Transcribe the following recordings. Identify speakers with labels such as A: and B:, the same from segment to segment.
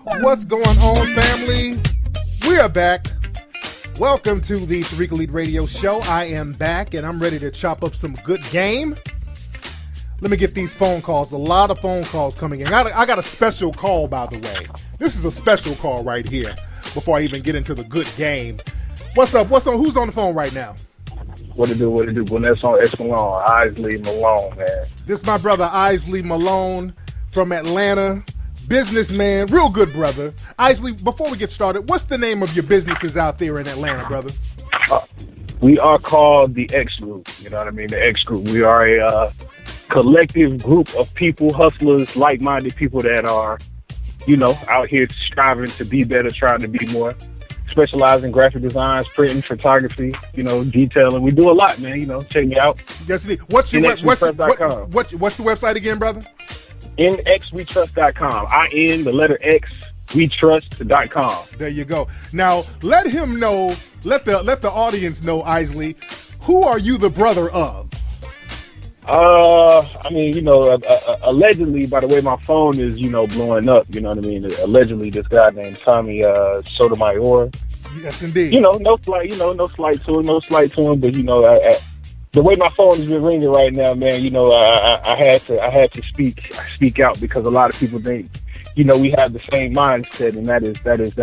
A: What's going on, family? We are back. Welcome to the Tariq Nasheed Radio Show. I am back, and I'm ready to chop up some good game. Let me get these phone calls. A lot of phone calls coming in. I got a special call, by the way. This is a special call right here before I even get into the good game. What's up? What's on? Who's on the phone right now?
B: What to do? When that's on S. Malone, Isley Malone, man.
A: This is my brother Isley Malone from Atlanta. Businessman, real good brother. Isley, before we get started, what's the name of your businesses out there in Atlanta, brother?
B: We are called the X Group. You know what I mean? The X Group. We are a collective group of people, hustlers, like-minded people that are, out here striving to be better, trying to be more. Specialize in graphic designs, printing, photography, detailing. We do a lot, man. Check me out.
A: Yes, indeed. What's the website again, brother?
B: NXWeTrust.com. the letter X, WeTrust.com.
A: There you go. Now, let him know, let the audience know, Isley, who are you the brother of?
B: Allegedly, by the way my phone is, blowing up, allegedly this guy named Tommy Sotomayor.
A: Yes, indeed.
B: No slight to him, but the way my phone has been ringing right now, man, I had to speak out because a lot of people think, we have the same mindset, and that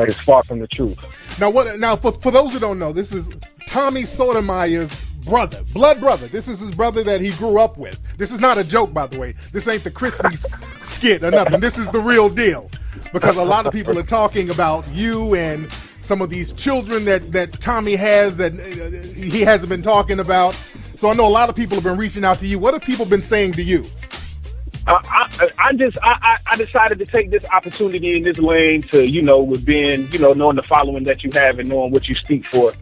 B: is far from the truth.
A: Now, for those who don't know, this is Tommy Sotomayor's brother, blood brother. This is his brother that he grew up with. This is not a joke, by the way. This ain't the crispy skit or nothing. This is the real deal, because a lot of people are talking about you and some of these children that Tommy has that he hasn't been talking about. So I know a lot of people have been reaching out to you. What have people been saying to you?
B: I decided to take this opportunity in this lane to, with being, knowing the following that you have and knowing what you speak for.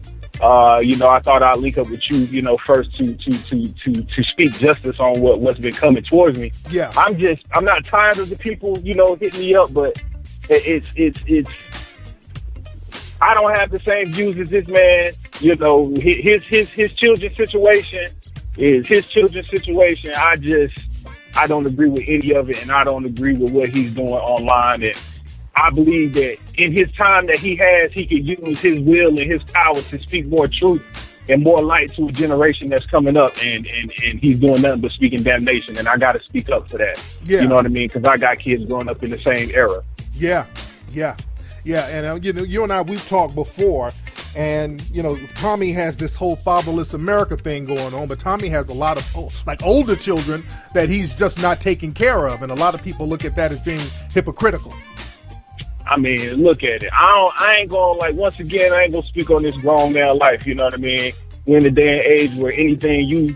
B: I thought I'd link up with you, first to speak justice on what's been coming towards me.
A: Yeah.
B: I'm not tired of the people, hitting me up, but it's I don't have the same views as this man. His children's situation is his children's situation. I don't agree with any of it, and I don't agree with what he's doing online. And I believe that in his time that he has, he can use his will and his power to speak more truth and more light to a generation that's coming up. And he's doing nothing but speaking damnation. And I got to speak up for that.
A: Yeah.
B: You know what I mean? Because I got kids growing up in the same era.
A: Yeah. And you and I, we've talked before, and Tommy has this whole fatherless America thing going on, but Tommy has a lot of older children that he's just not taking care of, and a lot of people look at that as being hypocritical.
B: I mean, look at it. I ain't gonna once again, I ain't gonna speak on this grown man life. You know what I mean? We're in a day and age where anything you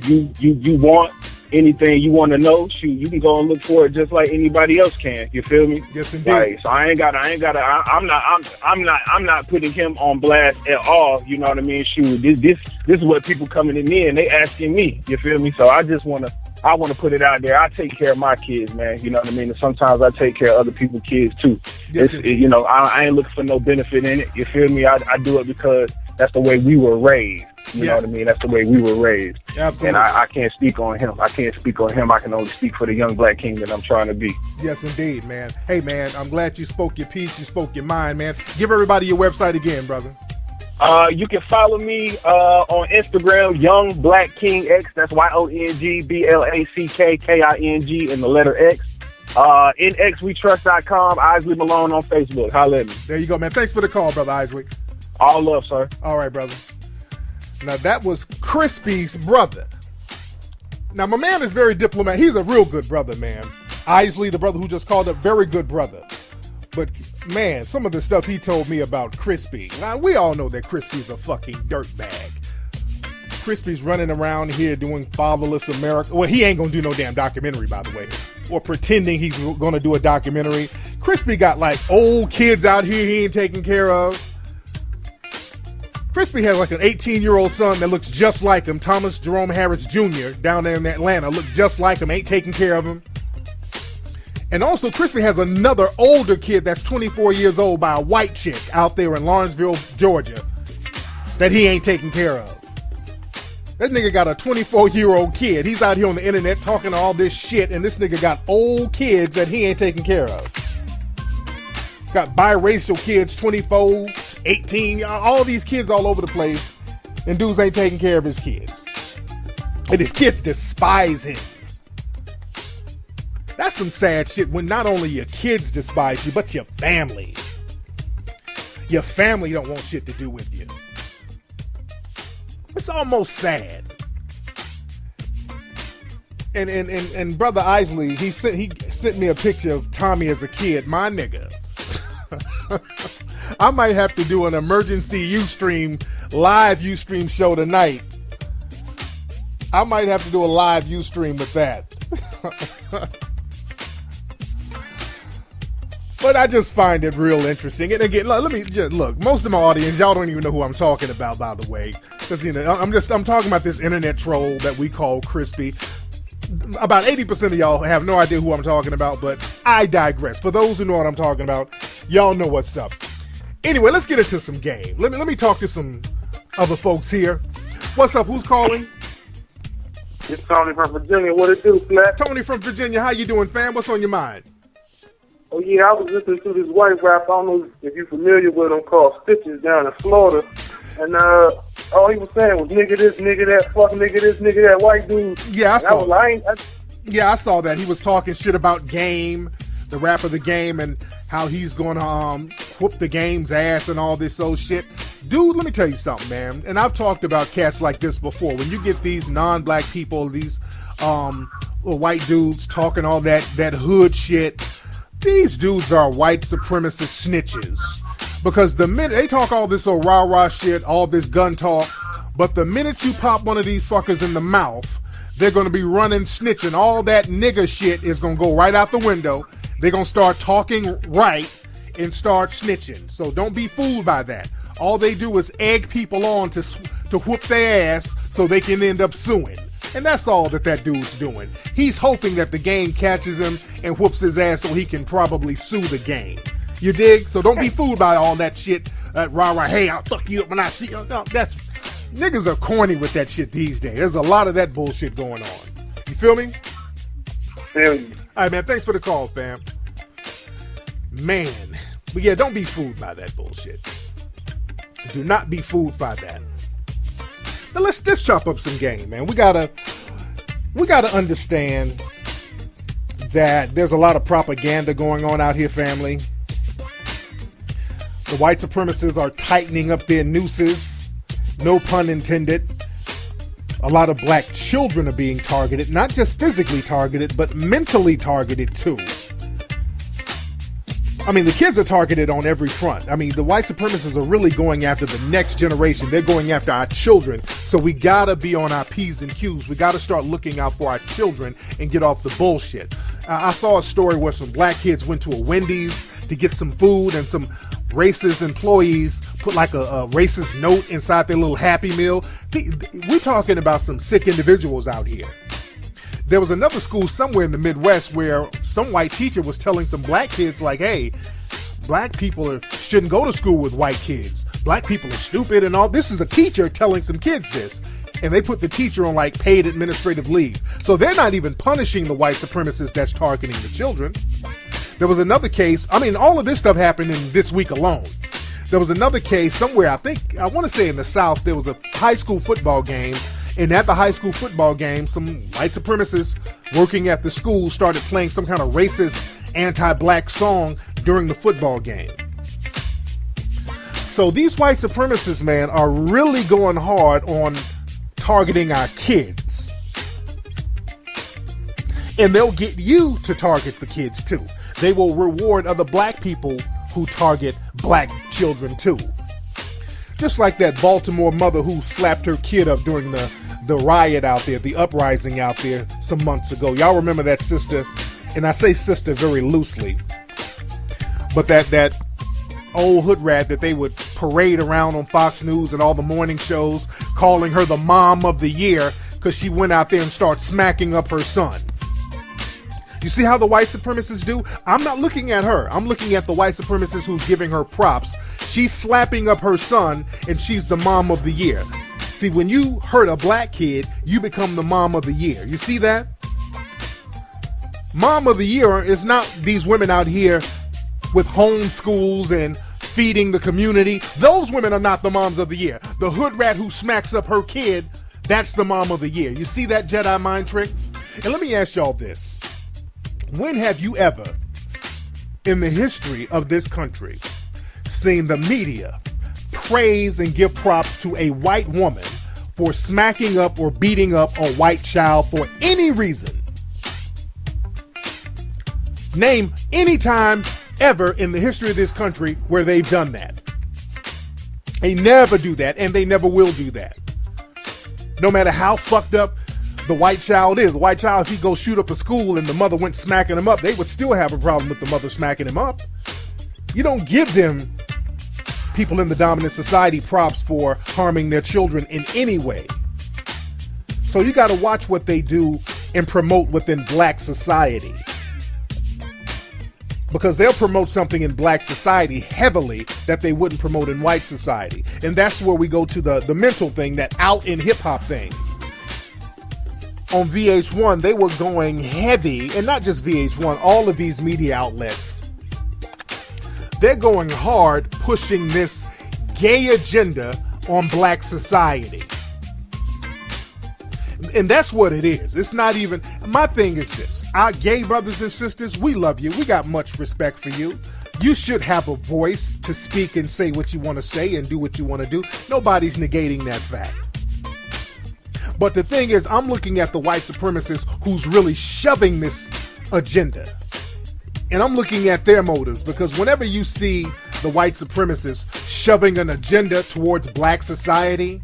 B: want, anything you want to know, shoot, you can go and look for it just like anybody else can. You feel me?
A: Yes, indeed.
B: So I'm not putting him on blast at all. You know what I mean? Shoot, this is what people coming to me and they asking me. You feel me? So I want to put it out there. I take care of my kids, man. You know what I mean? And sometimes I take care of other people's kids too.
A: Yes,
B: I ain't looking for no benefit in it. You feel me? I do it because that's the way we were raised. You know what I mean? That's the way we were raised.
A: Absolutely.
B: And I can't speak on him. I can only speak for the young black king that I'm trying to be.
A: Yes, indeed, man. Hey, man, I'm glad you spoke your piece. You spoke your mind, man. Give everybody your website again, brother.
B: You can follow me on Instagram, Young Black King X. That's YONGBLACKKING and the letter X. NXWeTrust.com. Isley Malone on Facebook. Holla at me.
A: There you go, man. Thanks for the call, brother Isley.
B: All love, sir.
A: All right, brother. Now, that was Crispy's brother. Now, my man is very diplomatic. He's a real good brother, man. Isley, the brother who just called up, very good brother. But, man, some of the stuff he told me about Crispy. Now, we all know that Crispy's a fucking dirtbag. Crispy's running around here doing fatherless America. Well, he ain't gonna do no damn documentary, by the way. Or pretending he's gonna do a documentary. Crispy got, old kids out here he ain't taking care of. Crispy has an 18-year-old son that looks just like him, Thomas Jerome Harris Jr., down there in Atlanta, looks just like him, ain't taking care of him. And also, Crispy has another older kid that's 24 years old by a white chick out there in Lawrenceville, Georgia, that he ain't taking care of. That nigga got a 24-year-old kid. He's out here on the internet talking all this shit, and this nigga got old kids that he ain't taking care of. Got biracial kids, 24, 18, all these kids all over the place, and dudes ain't taking care of his kids. And his kids despise him. That's some sad shit when not only your kids despise you, but your family. Your family don't want shit to do with you. It's almost sad. And Brother Isley, he sent me a picture of Tommy as a kid, my nigga. I might have to do an emergency live Ustream show tonight. I might have to do a live Ustream with that. But I just find it real interesting. And again, let me just look. Most of my audience, y'all don't even know who I'm talking about, by the way. Because I'm talking about this internet troll that we call Crispy. About 80% of y'all have no idea who I'm talking about, but I digress. For those who know what I'm talking about, y'all know what's up. Anyway, let's get into some game. Let me talk to some other folks here. What's up? Who's calling?
C: It's Tony from Virginia. What it do, Flat?
A: Tony from Virginia. How you doing, fam? What's on your mind?
C: Oh, yeah, I was listening to this white rap. I don't know if you're familiar with them, called Stitches down in Florida. And all he was saying was nigga this, nigga that, fuck nigga this, nigga that, white dude.
A: Yeah, I saw
C: that.
A: Yeah, I saw that. He was talking shit about Game, the rap of the Game, and how he's going to whoop the Game's ass and all this old shit. Dude, let me tell you something, man. And I've talked about cats like this before. When you get these non-black people, these white dudes talking all that hood shit, these dudes are white supremacist snitches. Because the minute they talk all this old rah-rah shit, all this gun talk, but the minute you pop one of these fuckers in the mouth, they're going to be running, snitching. All that nigga shit is going to go right out the window. They're going to start talking right and start snitching. So don't be fooled by that. All they do is egg people on to whoop their ass so they can end up suing. And that's all that dude's doing. He's hoping that the Game catches him and whoops his ass so he can probably sue the Game. You dig? So don't be fooled by all that shit. Rah-rah, hey, I'll fuck you up when I see you. No, niggas are corny with that shit these days. There's a lot of that bullshit going on. You feel me?
C: Feel you.
A: All right, man. Thanks for the call, fam. Man. But yeah, don't be fooled by that bullshit. Do not be fooled by that. Now let's chop up some game, man. We gotta understand that there's a lot of propaganda going on out here, family. The white supremacists are tightening up their nooses. No pun intended. A lot of black children are being targeted, not just physically targeted, but mentally targeted too. I mean, the kids are targeted on every front. I mean, the white supremacists are really going after the next generation. They're going after our children. So we gotta be on our P's and Q's. We gotta start looking out for our children and get off the bullshit. I saw a story where some black kids went to a Wendy's to get some food, and some racist employees put like a racist note inside their little Happy Meal. We're talking about some sick individuals out here. There was another school somewhere in the Midwest where some white teacher was telling some black kids like, hey, black people shouldn't go to school with white kids. Black people are stupid and all. This is a teacher telling some kids this. And they put the teacher on like paid administrative leave. So they're not even punishing the white supremacists that's targeting the children. There was another case. I mean, all of this stuff happened in this week alone. There was another case somewhere, I want to say in the South, there was a high school football game. And at the high school football game, some white supremacists working at the school started playing some kind of racist, anti-black song during the football game. So these white supremacists, man, are really going hard on targeting our kids. And they'll get you to target the kids too. They will reward other black people who target black children too. Just like that Baltimore mother who slapped her kid up during the riot out there, the uprising out there some months ago. Y'all remember that sister? And I say sister very loosely. But that old hood rat that they would parade around on Fox News and all the morning shows, calling her the mom of the year because she went out there and started smacking up her son. You see how the white supremacists do? I'm not looking at her. I'm looking at the white supremacist who's giving her props. She's slapping up her son, and she's the mom of the year. See, when you hurt a black kid, you become the mom of the year. You see that? Mom of the year is not these women out here with home schools and feeding the community. Those women are not the moms of the year. The hood rat who smacks up her kid, that's the mom of the year. You see that Jedi mind trick? And let me ask y'all this. When have you ever, in the history of this country, seen the media praise and give props to a white woman for smacking up or beating up a white child for any reason? Name any time ever in the history of this country where they've done that. They never do that, and they never will do that. No matter how fucked up the white child is. The white child, if he goes shoot up a school and the mother went smacking him up, they would still have a problem with the mother smacking him up. You don't give them, people in the dominant society, props for harming their children in any way. So you got to watch what they do and promote within black society. Because they'll promote something in black society heavily that they wouldn't promote in white society. And that's where we go to the mental thing, that out in hip hop thing. On VH1, they were going heavy, and not just VH1, all of these media outlets. They're going hard pushing this gay agenda on black society. And that's what it is. It's not even, my thing is this. Our gay brothers and sisters, we love you. We got much respect for you. You should have a voice to speak and say what you want to say and do what you want to do. Nobody's negating that fact. But the thing is, I'm looking at the white supremacist who's really shoving this agenda. And I'm looking at their motives, because whenever you see the white supremacists shoving an agenda towards black society,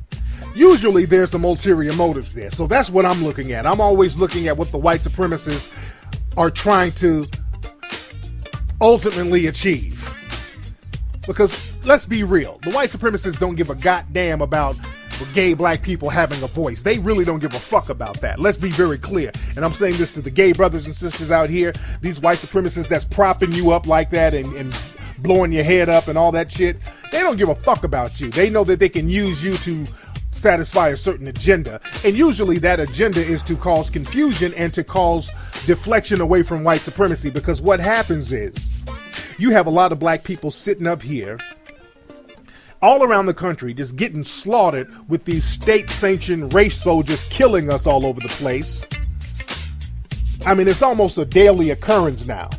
A: usually there's some ulterior motives there. So that's what I'm looking at. I'm always looking at what the white supremacists are trying to ultimately achieve. Because let's be real, the white supremacists don't give a goddamn about gay black people having a voice. They really don't give a fuck about that. Let's be very clear. And I'm saying this to the gay brothers and sisters out here, these white supremacists that's propping you up like that and blowing your head up and all that shit. They don't give a fuck about you. They know that they can use you to satisfy a certain agenda. And usually that agenda is to cause confusion and to cause deflection away from white supremacy. Because what happens is, you have a lot of black people sitting up here all around the country just getting slaughtered with these state-sanctioned race soldiers killing us all over the place. I mean, it's almost a daily occurrence now.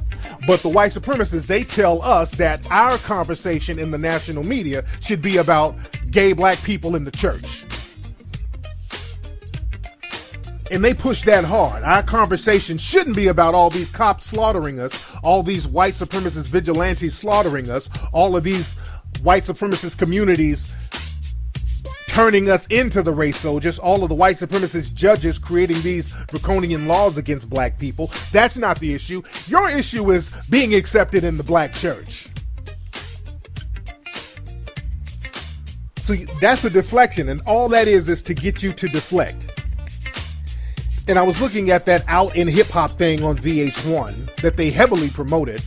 A: But the white supremacists, they tell us that our conversation in the national media should be about gay black people in the church. And they push that hard. Our conversation shouldn't be about all these cops slaughtering us, all these white supremacist vigilantes slaughtering us, all of these white supremacist communities turning us into the race soldiers, all of the white supremacist judges creating these draconian laws against black people. That's not the issue. Your issue is being accepted in the black church. So that's a deflection, and all that is to get you to deflect. And I was looking at that out in hip hop thing on VH1 that they heavily promoted.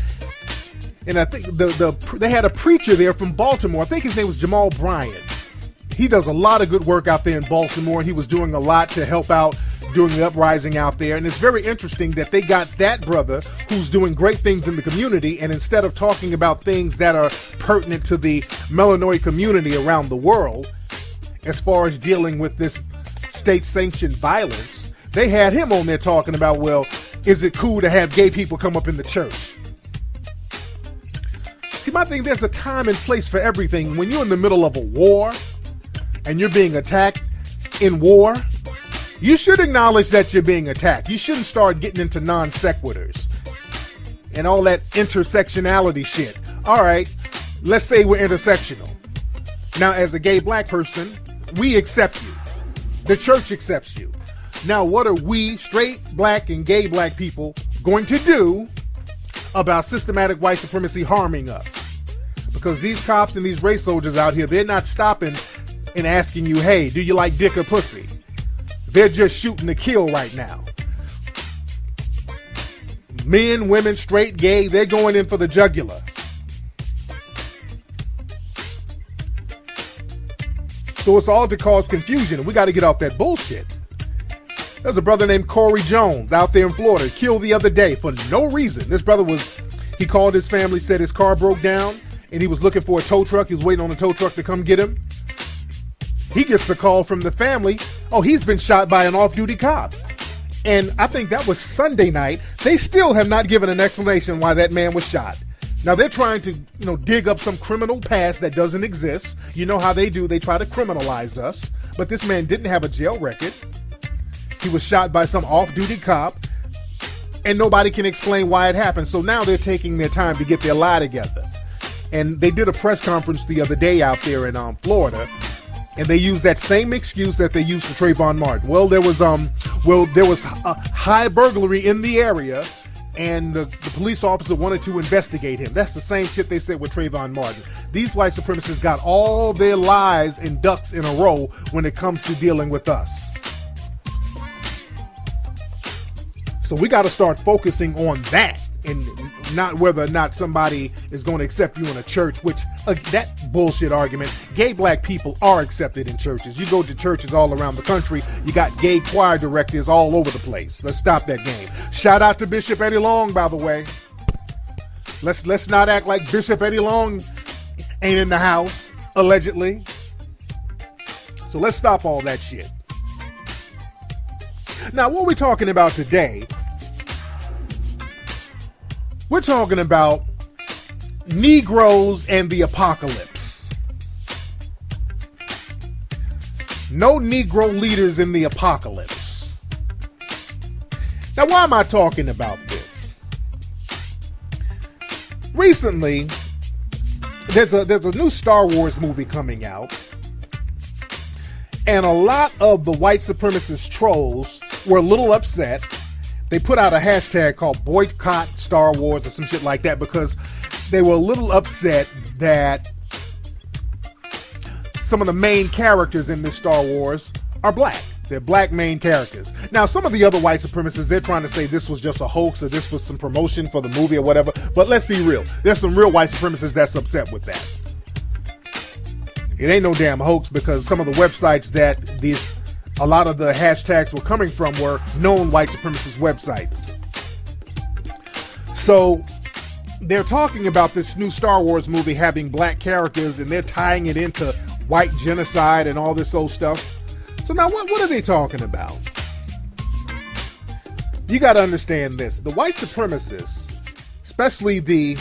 A: And I think they had a preacher there from Baltimore. I think his name was Jamal Bryant. He does a lot of good work out there in Baltimore, and he was doing a lot to help out during the uprising out there. And it's very interesting that they got that brother who's doing great things in the community, and instead of talking about things that are pertinent to the Melanoid community around the world, as far as dealing with this state-sanctioned violence, they had him on there talking about, well, is it cool to have gay people come up in the church? See, my thing, there's a time and place for everything. When you're in the middle of a war and you're being attacked in war, you should acknowledge that you're being attacked. You shouldn't start getting into non sequiturs and all that intersectionality shit. All right, let's say we're intersectional. Now, as a gay black person, we accept you. The church accepts you. Now, what are we, straight black and gay black people, going to do about systematic white supremacy harming us? Because these cops and these race soldiers out here, they're not stopping and asking you, hey, do you like dick or pussy? They're just shooting to kill right now. Men, women, straight, gay, they're going in for the jugular. So it's all to cause confusion, and we got to get off that bullshit. There's a brother named Corey Jones out there in Florida, killed the other day for no reason. This brother He called his family, said his car broke down, and he was looking for a tow truck. He was waiting on a tow truck to come get him. He gets a call from the family. Oh, he's been shot by an off-duty cop. And I think that was Sunday night. They still have not given an explanation why that man was shot. Now they're trying to, dig up some criminal past that doesn't exist. You know how they do. They try to criminalize us. But this man didn't have a jail record. He was shot by some off-duty cop. And nobody can explain why it happened. So now they're taking their time to get their lie together. And they did a press conference the other day out there in Florida. And they used that same excuse that they used for Trayvon Martin. Well, there was a high burglary in the area, and the police officer wanted to investigate him. That's the same shit they said with Trayvon Martin. These white supremacists got all their lies and ducks in a row when it comes to dealing with us. So we got to start focusing on that, and not whether or not somebody is going to accept you in a church, which that bullshit argument. Gay black people are accepted in churches. You go to churches all around the country, you got gay choir directors all over the place. Let's stop that game. Shout out to Bishop Eddie Long, by the way. Let's not act like Bishop Eddie Long ain't in the house, allegedly. So let's stop all that shit. Now, what we're talking about today, we're talking about Negroes and the apocalypse. No Negro leaders in the apocalypse. Now, why am I talking about this? Recently, there's a new Star Wars movie coming out, and a lot of the white supremacist trolls were a little upset. They put out a hashtag called Boycott Star Wars or some shit like that because they were a little upset that some of the main characters in this Star Wars are black. They're black main characters. Now, some of the other white supremacists, they're trying to say this was just a hoax or this was some promotion for the movie or whatever. But let's be real. There's some real white supremacists that's upset with that. It ain't no damn hoax because some of the websites that a lot of the hashtags were coming from were known white supremacist websites. So they're talking about this new Star Wars movie having black characters, and they're tying it into white genocide and all this old stuff. So now what are they talking about? You got to understand this. The white supremacists, especially the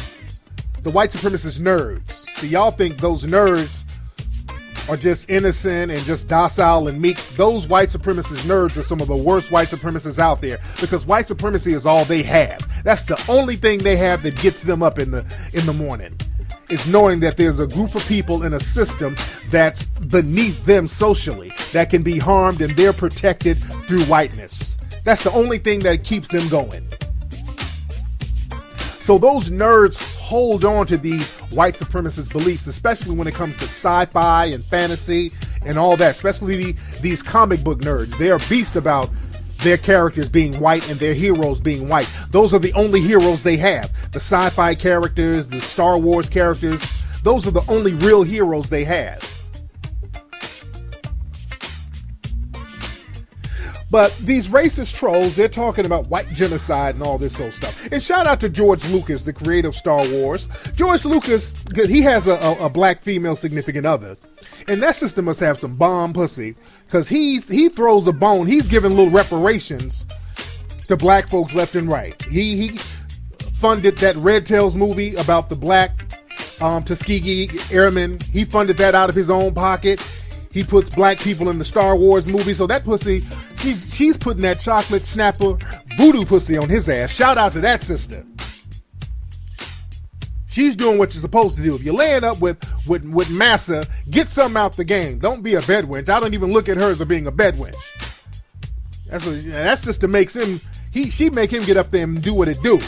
A: white supremacist nerds. See, y'all think those nerds are just innocent and just docile and meek. Those white supremacist nerds are some of the worst white supremacists out there because white supremacy is all they have. That's the only thing they have that gets them up in the morning. Is knowing that there's a group of people in a system that's beneath them socially that can be harmed and they're protected through whiteness. That's the only thing that keeps them going. So those nerds hold on to these white supremacist beliefs, especially when it comes to sci-fi and fantasy and all that, especially these comic book nerds. They are beast about their characters being white and their heroes being white. Those are the only heroes they have. The sci-fi characters, the Star Wars characters, those are the only real heroes they have. But these racist trolls, they're talking about white genocide and all this old stuff. And shout out to George Lucas, the creator of Star Wars. George Lucas, he has a black female significant other. And that sister must have some bomb pussy. Because he throws a bone. He's giving little reparations to black folks left and right. He funded that Red Tails movie about the black Tuskegee Airmen. He funded that out of his own pocket. He puts black people in the Star Wars movie. So that pussy, she's putting that chocolate snapper voodoo pussy on his ass. Shout out to that sister. She's doing what you're supposed to do. If you're laying up with massa, get something out the game. Don't be a bedwench. I don't even look at her as being a bedwench. That sister makes him, she make him get up there and do what it do.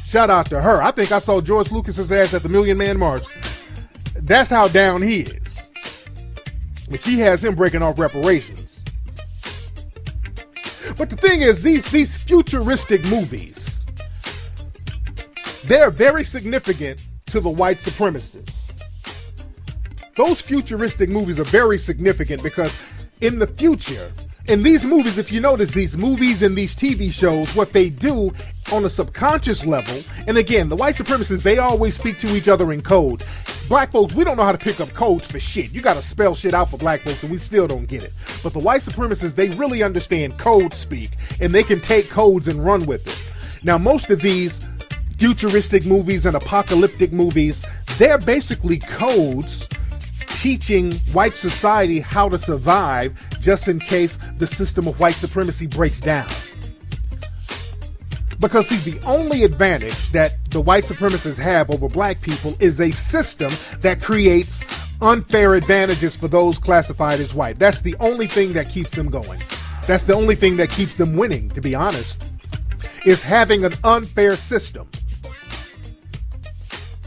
A: Shout out to her. I think I saw George Lucas's ass at the Million Man March. That's how down he is. And she has him breaking off reparations. But the thing is, these futuristic movies, they're very significant to the white supremacists. Those futuristic movies are very significant because in the future, In these movies, if you notice, these movies and these TV shows, what they do on a subconscious level, and again, the white supremacists, they always speak to each other in code. Black folks, we don't know how to pick up codes for shit. You gotta spell shit out for black folks, and we still don't get it. But the white supremacists, they really understand code speak, and they can take codes and run with it. Now, most of these futuristic movies and apocalyptic movies, they're basically codes teaching white society how to survive just in case the system of white supremacy breaks down. Because see, the only advantage that the white supremacists have over black people is a system that creates unfair advantages for those classified as white. That's the only thing that keeps them going. That's the only thing that keeps them winning, to be honest, is having an unfair system.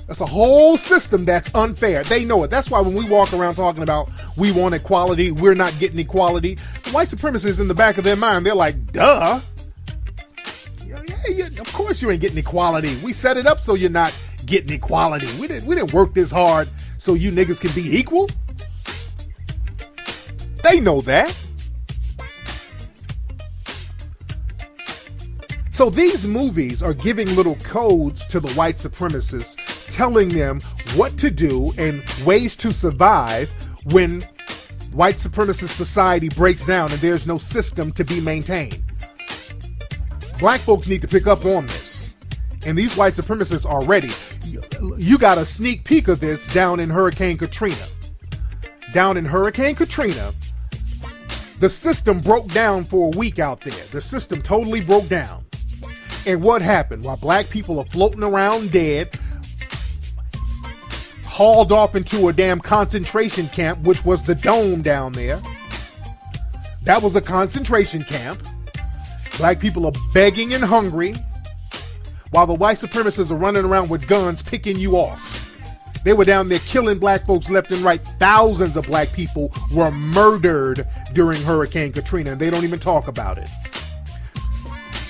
A: That's a whole system that's unfair. They know it. That's why when we walk around talking about we want equality, we're not getting equality, the white supremacists in the back of their mind, they're like, duh. Yeah, of course you ain't getting equality. We set it up so you're not getting equality. We didn't work this hard so you niggas can be equal. They know that. So these movies are giving little codes to the white supremacists, telling them what to do and ways to survive when white supremacist society breaks down and there's no system to be maintained. Black folks need to pick up on this. And these white supremacists are ready. You got a sneak peek of this down in Hurricane Katrina. Down in Hurricane Katrina, the system broke down for a week out there. The system totally broke down. And what happened? While black people are floating around dead, hauled off into a damn concentration camp, which was the Dome down there. That was a concentration camp. Black people are begging and hungry, while the white supremacists are running around with guns picking you off. They were down there killing black folks left and right. Thousands of black people were murdered during Hurricane Katrina, and they don't even talk about it.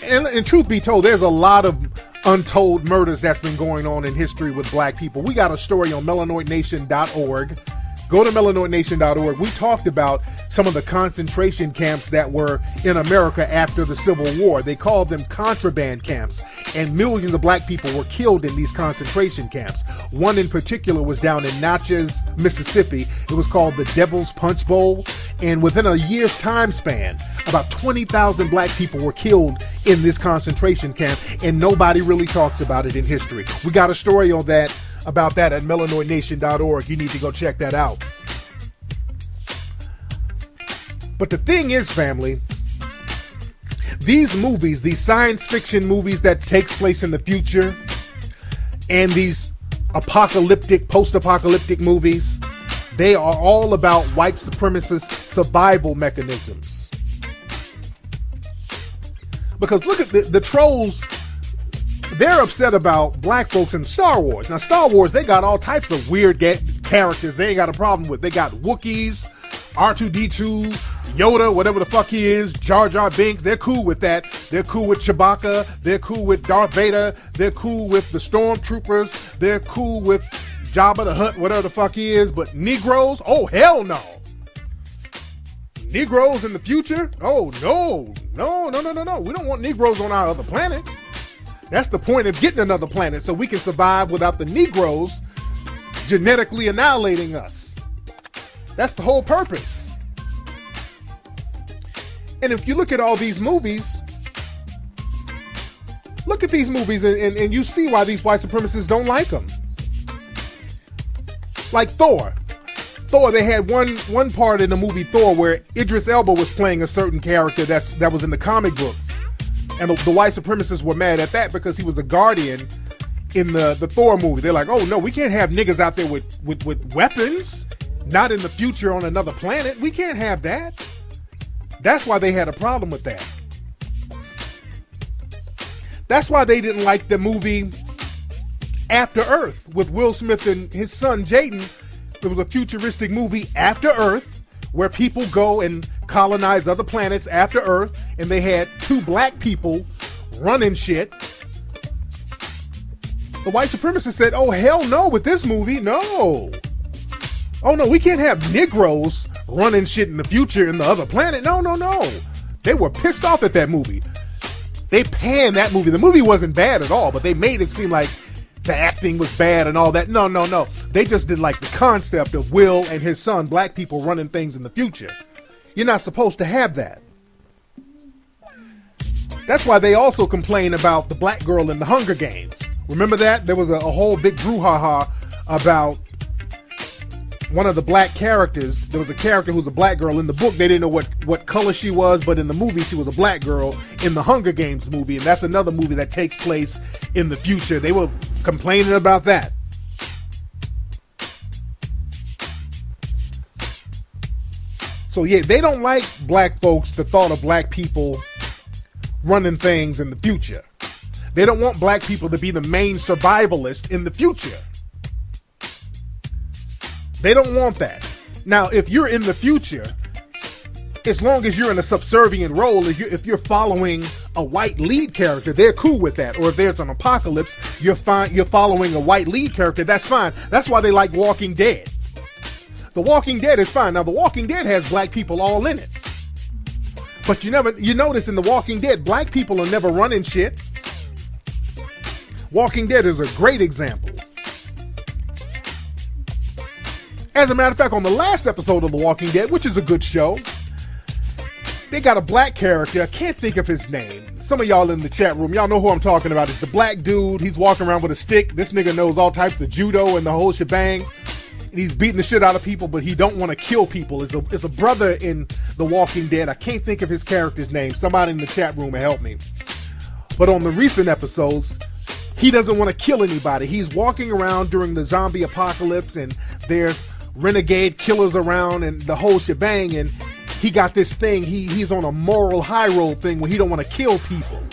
A: And truth be told, there's a lot of untold murders that's been going on in history with black people. We got a story on melanoidnation.org. Go to melanoidnation.org. We talked about some of the concentration camps that were in America after the Civil War. They called them contraband camps, and millions of black people were killed in these concentration camps. One in particular was down in Natchez, Mississippi. It was called the Devil's Punch Bowl, and within a year's time span, about 20,000 black people were killed in this concentration camp, and nobody really talks about it in history. We got a story on that, about that at melanoidnation.org. You need to go check that out. But the thing is, family, these movies, these science fiction movies that takes place in the future, and these apocalyptic, post-apocalyptic movies, they are all about white supremacist survival mechanisms. Because look at the trolls. They're upset about black folks in Star Wars. Now, Star Wars, they got all types of weird characters they ain't got a problem with. They got Wookiees, R2-D2, Yoda, whatever the fuck he is, Jar Jar Binks. They're cool with that. They're cool with Chewbacca. They're cool with Darth Vader. They're cool with the Stormtroopers. They're cool with Jabba the Hutt, whatever the fuck he is. But Negroes? Oh, hell no. Negroes in the future? Oh, no. No. We don't want Negroes on our other planet. That's the point of getting another planet, so we can survive without the Negroes genetically annihilating us. That's the whole purpose. And if you look at all these movies, look at these movies and you see why these white supremacists don't like them. Like Thor. They had one part in the movie Thor where Idris Elba was playing a certain character that was in the comic books. And the white supremacists were mad at that because he was a guardian in the Thor movie. They're like, oh no, we can't have niggas out there with weapons. Not in the future on another planet. We can't have that. That's why they had a problem with that. That's why they didn't like the movie After Earth with Will Smith and his son Jaden. It was a futuristic movie, After Earth, where people go and colonize other planets after Earth, and they had two black people running shit. The white supremacists said, oh hell no with this movie, no. Oh no, we can't have Negroes running shit in the future in the other planet. No. They were pissed off at that movie. They panned that movie. The movie wasn't bad at all, but they made it seem like the acting was bad and all that. No. They just didn't like the concept of Will and his son, black people, running things in the future. You're not supposed to have that. That's why they also complain about the black girl in the Hunger Games. Remember that? There was a whole big brouhaha about one of the black characters. There was a character who was a black girl. In the book, they didn't know what color she was, but in the movie, she was a black girl in the Hunger Games movie, and that's another movie that takes place in the future. They were complaining about that. So yeah, they don't like black folks, the thought of black people running things in the future. They don't want black people to be the main survivalist in the future. They don't want that. Now, if you're in the future, as long as you're in a subservient role, if you're following a white lead character, they're cool with that. Or if there's an apocalypse, you're following a white lead character, that's fine. That's why they like Walking Dead. The Walking Dead is fine. Now, The Walking Dead has black people all in it. But you notice in The Walking Dead, black people are never running shit. Walking Dead is a great example. As a matter of fact, on the last episode of The Walking Dead, which is a good show, they got a black character. I can't think of his name. Some of y'all in the chat room, y'all know who I'm talking about. It's the black dude. He's walking around with a stick. This nigga knows all types of judo and the whole shebang. And he's beating the shit out of people, but he don't want to kill people. It's a brother in The Walking Dead. I can't think of his character's name. Somebody in the chat room will help me. But on the recent episodes, he doesn't want to kill anybody. He's walking around during the zombie apocalypse, and there's renegade killers around and the whole shebang, and he got this thing. He's on a moral high road thing where he don't want to kill people.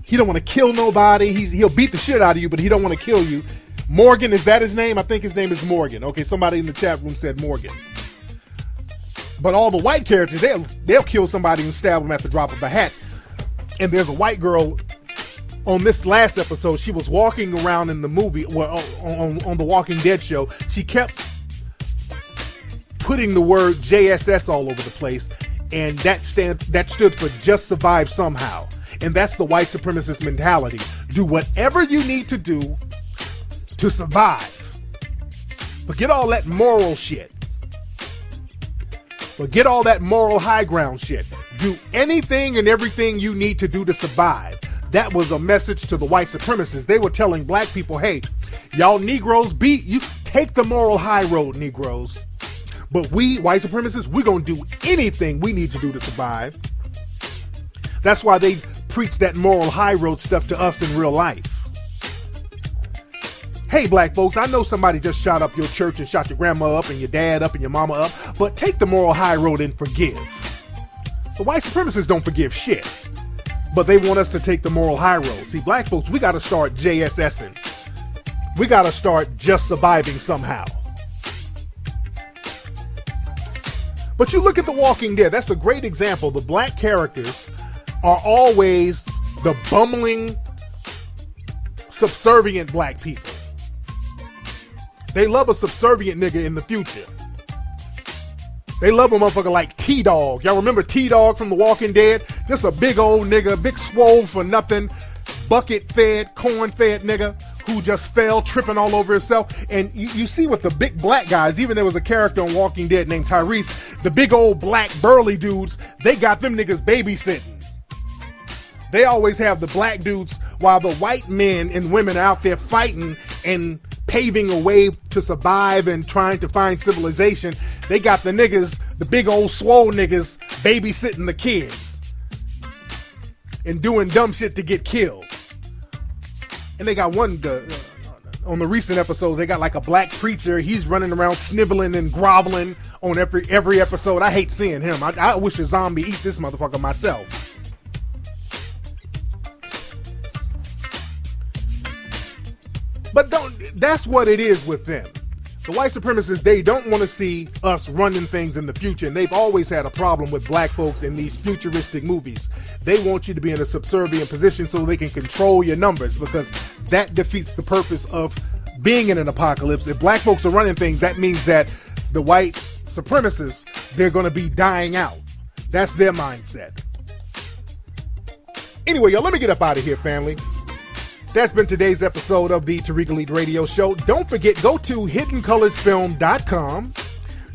A: He don't want to kill nobody. He'll beat the shit out of you, but he don't want to kill you. Morgan, is that his name? I think his name is Morgan. Okay, somebody in the chat room said Morgan. But all the white characters, they'll kill somebody and stab them at the drop of a hat. And there's a white girl on this last episode. She was walking around in the movie, on the Walking Dead show. She kept putting the word JSS all over the place, and that stood for Just Survive Somehow. And that's the white supremacist mentality. Do whatever you need to do to survive. Forget all that moral shit. Forget all that moral high ground shit. Do anything and everything you need to do to survive. That was a message to the white supremacists. They were telling black people, hey, y'all Negroes, take the moral high road, Negroes. But we, white supremacists, we're going to do anything we need to do to survive. That's why they preach that moral high road stuff to us in real life. Hey, black folks, I know somebody just shot up your church and shot your grandma up and your dad up and your mama up, but take the moral high road and forgive. The white supremacists don't forgive shit, but they want us to take the moral high road. See, black folks, we got to start JSSing. We got to start just surviving somehow. But you look at The Walking Dead, that's a great example. The black characters are always the bumbling, subservient black people. They love a subservient nigga in the future. They love a motherfucker like T-Dog. Y'all remember T-Dog from The Walking Dead? Just a big old nigga, big swole for nothing, bucket-fed, corn-fed nigga who just fell tripping all over himself. And you see with the big black guys, even there was a character on Walking Dead named Tyrese, the big old black burly dudes, they got them niggas babysitting. They always have the black dudes while the white men and women are out there fighting and paving a way to survive and trying to find civilization. They got the niggas, the big old swole niggas, babysitting the kids and doing dumb shit to get killed. And they got on the recent episodes, they got like a black preacher. He's running around sniveling and groveling on every episode. I hate seeing him. I wish a zombie eat this motherfucker myself. But that's what it is with them. The white supremacists, they don't want to see us running things in the future, and they've always had a problem with black folks in these futuristic movies. They want you to be in a subservient position so they can control your numbers, because that defeats the purpose of being in an apocalypse. If black folks are running things, that means that the white supremacists, they're going to be dying out. That's their mindset. Anyway, y'all, let me get up out of here, family. That's been today's episode of the Tariq Elite Radio Show. Don't forget, go to hiddencolorsfilm.com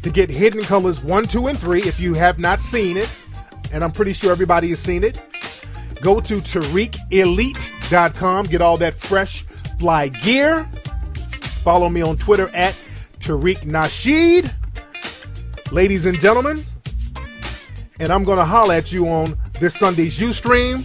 A: to get Hidden Colors 1, 2, and 3 if you have not seen it. And I'm pretty sure everybody has seen it. Go to TariqElite.com. Get all that fresh fly gear. Follow me on Twitter at Tariq Nasheed. Ladies and gentlemen, and I'm going to holler at you on this Sunday's Ustream.